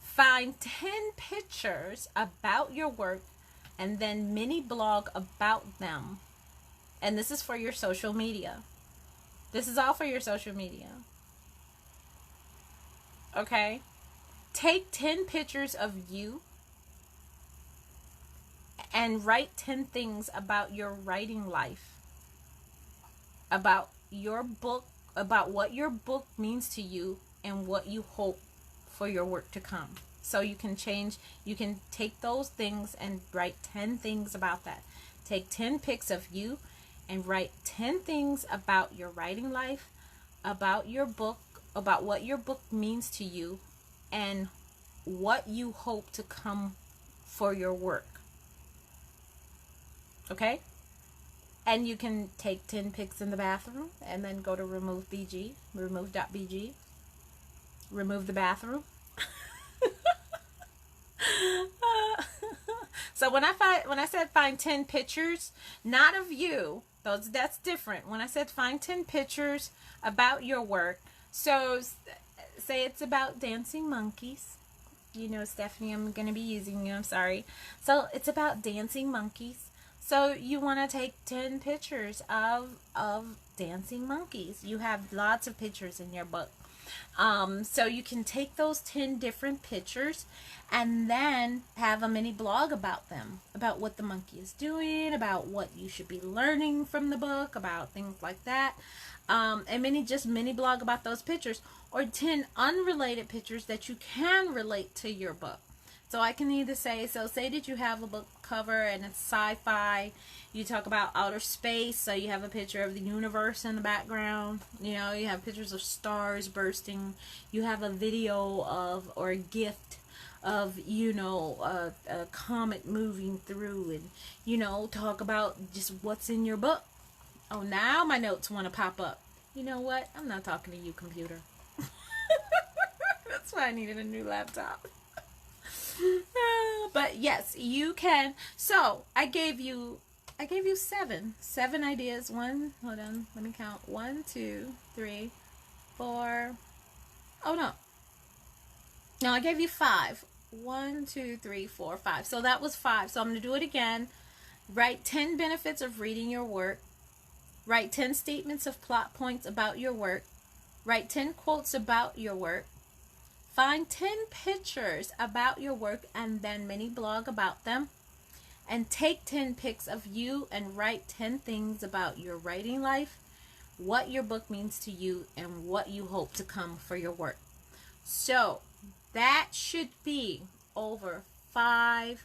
Find 10 pictures about your work, and then mini blog about them. And this is for your social media. This is all for your social media. Okay? Take 10 pictures of you and write 10 things about your writing life, about your book, about what your book means to you, and what you hope for your work to come. So you can take those things and write 10 things about that. Take 10 pics of you and write 10 things about your writing life, about your book, about what your book means to you, and what you hope to come for your work. Okay? And you can take 10 pics in the bathroom and then go to remove.bg, remove the bathroom. So when I said find 10 pictures, not of you, that's different. When I said find 10 pictures about your work, So say it's about dancing monkeys. You know, Stephanie, I'm going to be using you. I'm sorry. So it's about dancing monkeys. So you want to take 10 pictures of dancing monkeys. You have lots of pictures in your book. So you can take those 10 different pictures and then have a mini blog about them, about what the monkey is doing, about what you should be learning from the book, about things like that. And mini blog about those pictures, or 10 unrelated pictures that you can relate to your book. So I can either say, say that you have a book cover and it's sci-fi, you talk about outer space, so you have a picture of the universe in the background, you know, you have pictures of stars bursting, you have a video of, or a gift of, you know, a comet moving through, and, you know, talk about just what's in your book. Oh, now my notes want to pop up. You know what? I'm not talking to you, computer. That's why I needed a new laptop. But yes, you can. So I gave you seven ideas. Hold on, let me count. 1, 2, 3, 4. Oh no, I gave you 5. 1, 2, 3, 4, 5. So that was 5. So I'm going to do it again. Write 10 benefits of reading your work. Write 10 statements of plot points about your work. Write 10 quotes about your work. Find 10 pictures about your work and then mini blog about them. And take 10 pics of you and write 10 things about your writing life, what your book means to you, and what you hope to come for your work. So that should be over 5.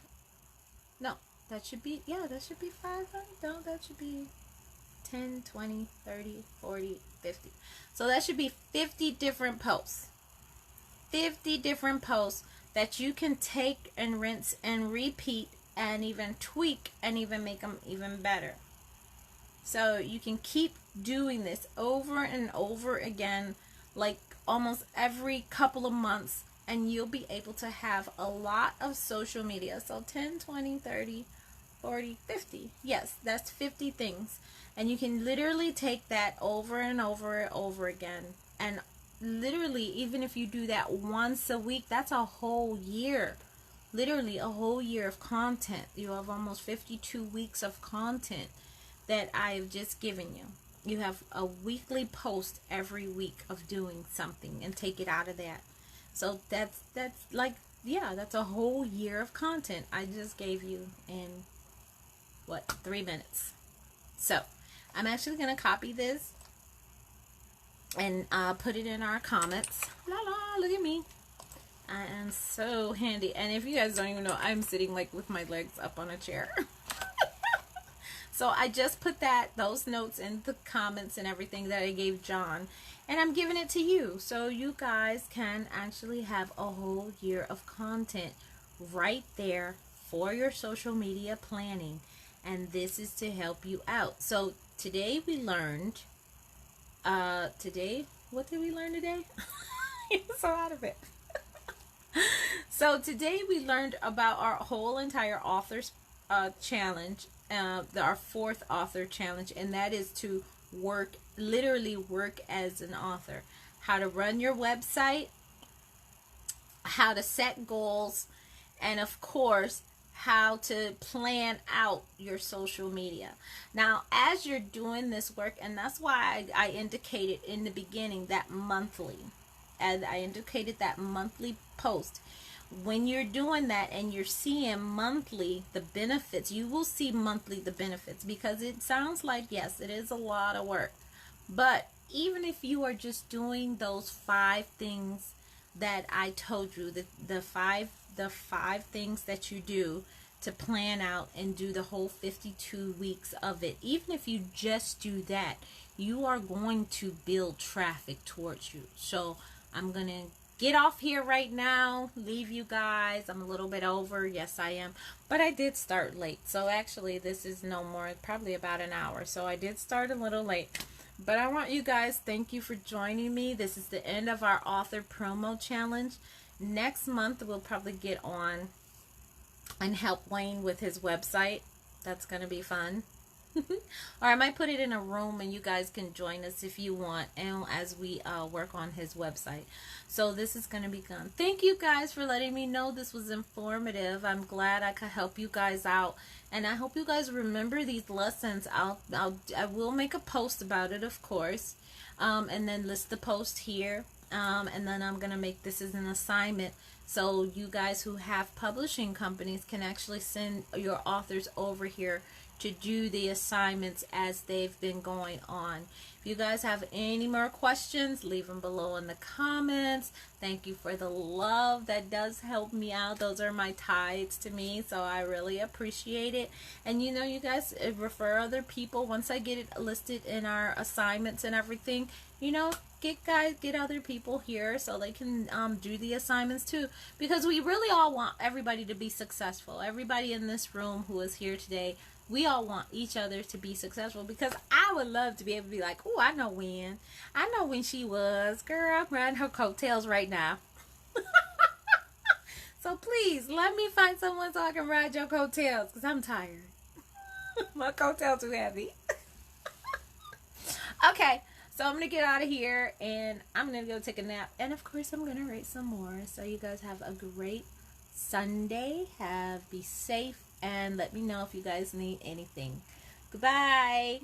No, that should be 500. No, that should be 10, 20, 30, 40, 50. So that should be 50 different posts. 50 different posts that you can take and rinse and repeat and even tweak and even make them even better. So you can keep doing this over and over again, like almost every couple of months, and you'll be able to have a lot of social media. So 10, 20, 30, 40, 50. Yes, that's 50 things. And you can literally take that over and over again. And literally, even if you do that once a week, that's a whole year. Literally a whole year of content. You have almost 52 weeks of content that I've just given you. You have a weekly post every week of doing something, and take it out of that. So that's like, yeah, that's a whole year of content I just gave you in 3 minutes. So I'm actually going to copy this and put it in our comments. La la, look at me. I am so handy. And if you guys don't even know, I'm sitting like with my legs up on a chair. So I just put those notes in the comments and everything that I gave John, and I'm giving it to you, so you guys can actually have a whole year of content right there for your social media planning. And this is to help you out. So today we learned, what did we learn today? I'm so out of it. So today we learned about our whole entire author's challenge, our 4th author challenge, and that is to literally work as an author. How to run your website, how to set goals, and of course, how to plan out your social media. Now, as you're doing this work, and that's why I indicated in the beginning that monthly, and I indicated that monthly post. When you're doing that and you're seeing monthly the benefits, you will see monthly the benefits, because it sounds like, yes, it is a lot of work. But even if you are just doing those 5 things that I told you, the five things that you do to plan out and do the whole 52 weeks of it, even if you just do that, you are going to build traffic towards you. So I'm going to get off here right now, leave you guys. I'm a little bit over. Yes, I am. But I did start late. So actually, this is no more, probably about an hour. So I did start a little late. But I want you guys, thank you for joining me. This is the end of our author promo challenge. Next month, we'll probably get on and help Wayne with his website. That's going to be fun. Or I might put it in a room and you guys can join us if you want, and as we work on his website. So this is going to be fun. Thank you guys for letting me know this was informative. I'm glad I could help you guys out, and I hope you guys remember these lessons. I will make a post about it, of course, and then list the post here, and then I'm going to make this as an assignment, so you guys who have publishing companies can actually send your authors over here to do the assignments as they've been going on. If you guys have any more questions, leave them below in the comments. Thank you for the love. That does help me out. Those are my tides to me, so I really appreciate it. And you know, you guys refer other people. Once I get it listed in our assignments and everything, you know, get other people here so they can do the assignments too, because we really all want everybody to be successful. Everybody in this room who is here today, we all want each other to be successful, because I would love to be able to be like, oh, I know when she was, girl, I'm riding her coattails right now. So please let me find someone so I can ride your coattails, because I'm tired. My coattails too heavy. Okay, so I'm gonna get out of here and I'm gonna go take a nap, and of course I'm gonna write some more. So you guys have a great Sunday. Be safe, and let me know if you guys need anything. Goodbye.